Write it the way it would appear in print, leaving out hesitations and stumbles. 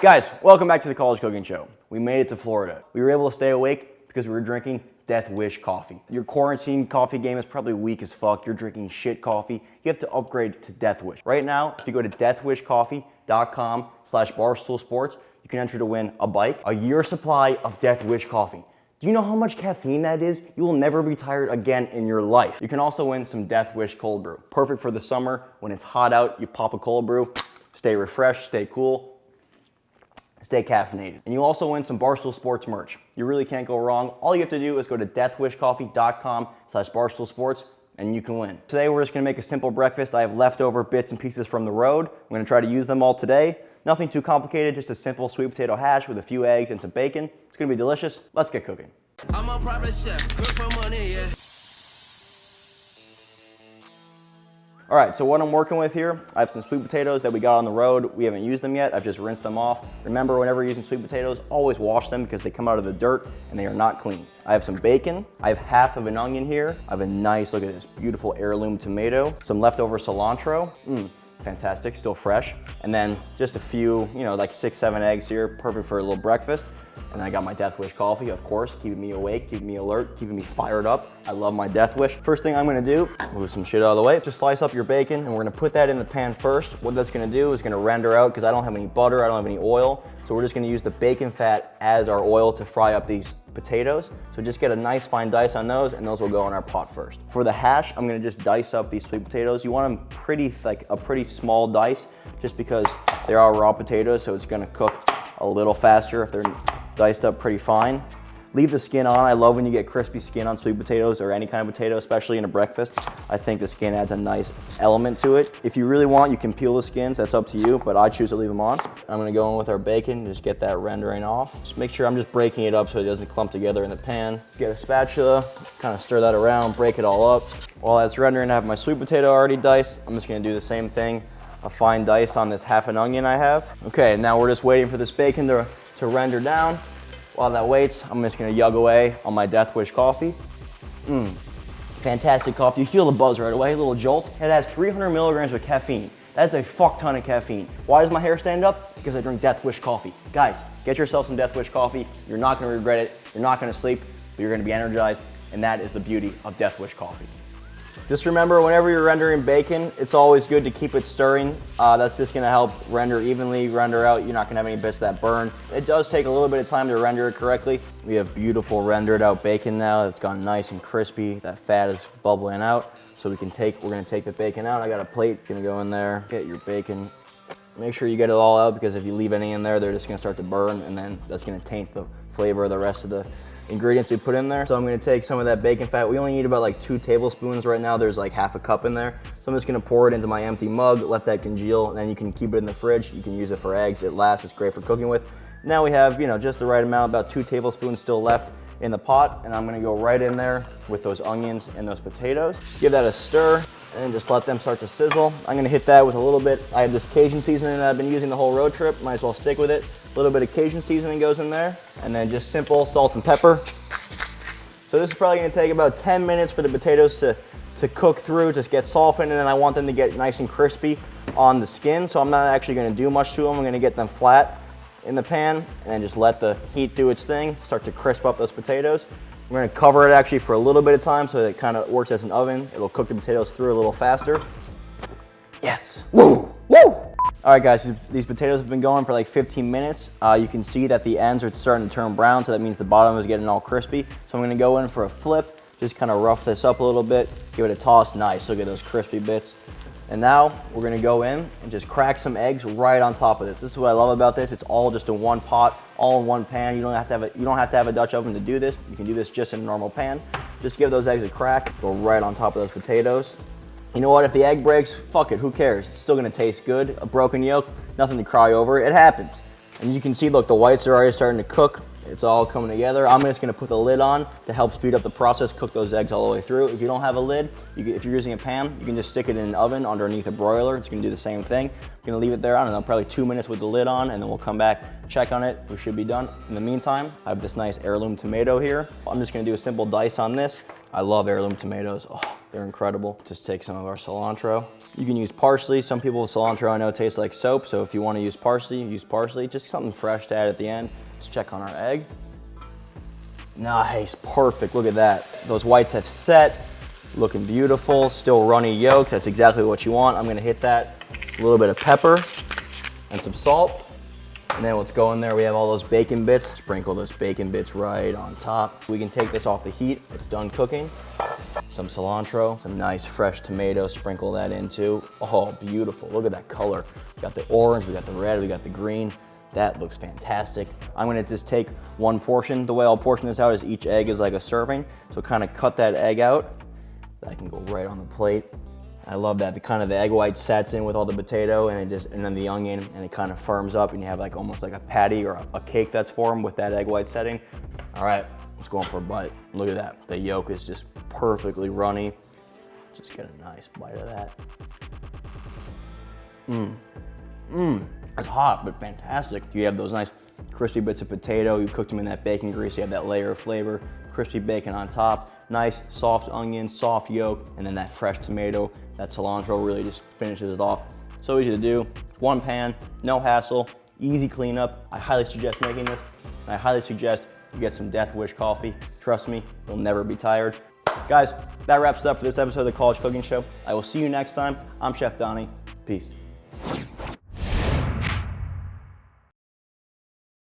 Guys, welcome back to the College Cooking Show. We made it to Florida. We were able to stay awake because we were drinking Death Wish coffee. Your quarantine coffee game is probably weak as fuck. You're drinking shit coffee. You have to upgrade to Death Wish. Right now, if you go to deathwishcoffee.com/barstoolsports, you can enter to win a bike, a year supply of Death Wish coffee. Do you know how much caffeine that is? You will never be tired again in your life. You can also win some Death Wish cold brew. Perfect for the summer. When it's hot out, you pop a cold brew, stay refreshed, stay cool, stay caffeinated. And you also win some Barstool Sports merch. You really can't go wrong. All you have to do is go to deathwishcoffee.com/barstoolsports and you can win. Today we're just gonna make a simple breakfast. I have leftover bits and pieces from the road. I'm gonna try to use them all today. Nothing too complicated, just a simple sweet potato hash with a few eggs and some bacon. It's gonna be delicious. Let's get cooking. I'm a private chef, cook for money, yeah. All right, so what I'm working with here, I have some sweet potatoes that we got on the road. We haven't used them yet. I've just rinsed them off. Remember, whenever you're using sweet potatoes, always wash them because they come out of the dirt and they are not clean. I have some bacon. I have half of an onion here. I have a nice, look at this, beautiful heirloom tomato. Some leftover cilantro. Fantastic, still fresh. And then just a few, like 6, 7 eggs here, perfect for a little breakfast. And I got my Death Wish coffee, of course, keeping me awake, keeping me alert, keeping me fired up. I love my Death Wish. First thing I'm gonna do, move some shit out of the way, just slice up your bacon and we're gonna put that in the pan first. What that's gonna do is gonna render out, because I don't have any butter, I don't have any oil, so we're just gonna use the bacon fat as our oil to fry up these potatoes. So just get a nice fine dice on those and those will go in our pot first. For the hash, I'm gonna just dice up these sweet potatoes. You want them pretty, like a pretty small dice, just because they are raw potatoes, so it's gonna cook a little faster if they're diced up pretty fine. Leave the skin on. I love when you get crispy skin on sweet potatoes or any kind of potato, especially in a breakfast. I think the skin adds a nice element to it. If you really want, you can peel the skins, that's up to you, but I choose to leave them on. I'm gonna go in with our bacon, just get that rendering off. Just make sure I'm just breaking it up so it doesn't clump together in the pan. Get a spatula, kind of stir that around, break it all up. While that's rendering, I have my sweet potato already diced. I'm just gonna do the same thing, a fine dice on this half an onion I have. Okay, now we're just waiting for this bacon to render down. While that waits, I'm just gonna yug away on my Death Wish coffee. Fantastic coffee. You feel the buzz right away, a little jolt. It has 300 milligrams of caffeine. That's a fuck ton of caffeine. Why does my hair stand up? Because I drink Death Wish coffee. Guys, get yourself some Death Wish coffee. You're not gonna regret it. You're not gonna sleep, but you're gonna be energized, and that is the beauty of Death Wish coffee. Just remember, whenever you're rendering bacon, it's always good to keep it stirring. That's just gonna help render evenly, render out. You're not gonna have any bits that burn. It does take a little bit of time to render it correctly. We have beautiful rendered out bacon now. It's gone nice and crispy. That fat is bubbling out. So we're gonna take the bacon out. I got a plate, gonna go in there, get your bacon. Make sure you get it all out, because if you leave any in there, they're just gonna start to burn, and then that's gonna taint the flavor of the rest of the ingredients we put in there. So I'm gonna take some of that bacon fat. We only need about like 2 tablespoons right now. There's like half a cup in there. So I'm just gonna pour it into my empty mug, let that congeal, and then you can keep it in the fridge. You can use it for eggs. It lasts, it's great for cooking with. Now we have, just the right amount, about 2 tablespoons still left in the pot, and I'm gonna go right in there with those onions and those potatoes. Give that a stir, and just let them start to sizzle. I'm gonna hit that with a little bit. I have this Cajun seasoning that I've been using the whole road trip. Might as well stick with it. A little bit of Cajun seasoning goes in there, and then just simple salt and pepper. So this is probably gonna take about 10 minutes for the potatoes to cook through, just get softened, and then I want them to get nice and crispy on the skin. So I'm not actually gonna do much to them. I'm gonna get them flat in the pan, and then just let the heat do its thing, start to crisp up those potatoes. We're gonna cover it actually for a little bit of time so that it kind of works as an oven. It'll cook the potatoes through a little faster. Yes, woo, woo! All right guys, these potatoes have been going for like 15 minutes. You can see that the ends are starting to turn brown, so that means the bottom is getting all crispy. So I'm gonna go in for a flip, just kind of rough this up a little bit, give it a toss, nice, look at those crispy bits. And now we're gonna go in and just crack some eggs right on top of this. This is what I love about this. It's all just in one pot, all in one pan. You don't have to have a Dutch oven to do this. You can do this just in a normal pan. Just give those eggs a crack, go right on top of those potatoes. You know what, if the egg breaks, fuck it, who cares? It's still gonna taste good. A broken yolk, nothing to cry over, it happens. And you can see, look, the whites are already starting to cook. It's all coming together. I'm just gonna put the lid on to help speed up the process, cook those eggs all the way through. If you don't have a lid, if you're using a pan, you can just stick it in an oven underneath a broiler. It's gonna do the same thing. I'm gonna leave it there, I don't know, probably 2 minutes with the lid on, and then we'll come back, check on it. We should be done. In the meantime, I have this nice heirloom tomato here. I'm just gonna do a simple dice on this. I love heirloom tomatoes. Oh, they're incredible. Just take some of our cilantro. You can use parsley. Some people with cilantro I know tastes like soap, so if you want to use parsley, use parsley. Just something fresh to add at the end. Let's check on our egg. Nice, perfect, look at that. Those whites have set, looking beautiful, still runny yolk. That's exactly what you want. I'm gonna hit that. A little bit of pepper and some salt. And then let's go in there, we have all those bacon bits. Sprinkle those bacon bits right on top. We can take this off the heat, it's done cooking. Some cilantro, some nice fresh tomatoes, sprinkle that into. Oh, beautiful, look at that color. We got the orange, we got the red, we got the green. That looks fantastic. I'm gonna just take one portion. The way I'll portion this out is each egg is like a serving. So kind of cut that egg out. That can go right on the plate. I love that. The egg white sets in with all the potato and then the onion, and it kind of firms up and you have like almost like a patty or a cake that's formed with that egg white setting. All right, let's go in for a bite. Look at that. The yolk is just perfectly runny. Just get a nice bite of that. It's hot, but fantastic. You have those nice crispy bits of potato. You cooked them in that bacon grease. You have that layer of flavor. Crispy bacon on top. Nice soft onion, soft yolk, and then that fresh tomato. That cilantro really just finishes it off. So easy to do. One pan, no hassle, easy cleanup. I highly suggest making this. I highly suggest you get some Death Wish coffee. Trust me, you'll never be tired. Guys, that wraps it up for this episode of the College Cooking Show. I will see you next time. I'm Chef Donny. Peace.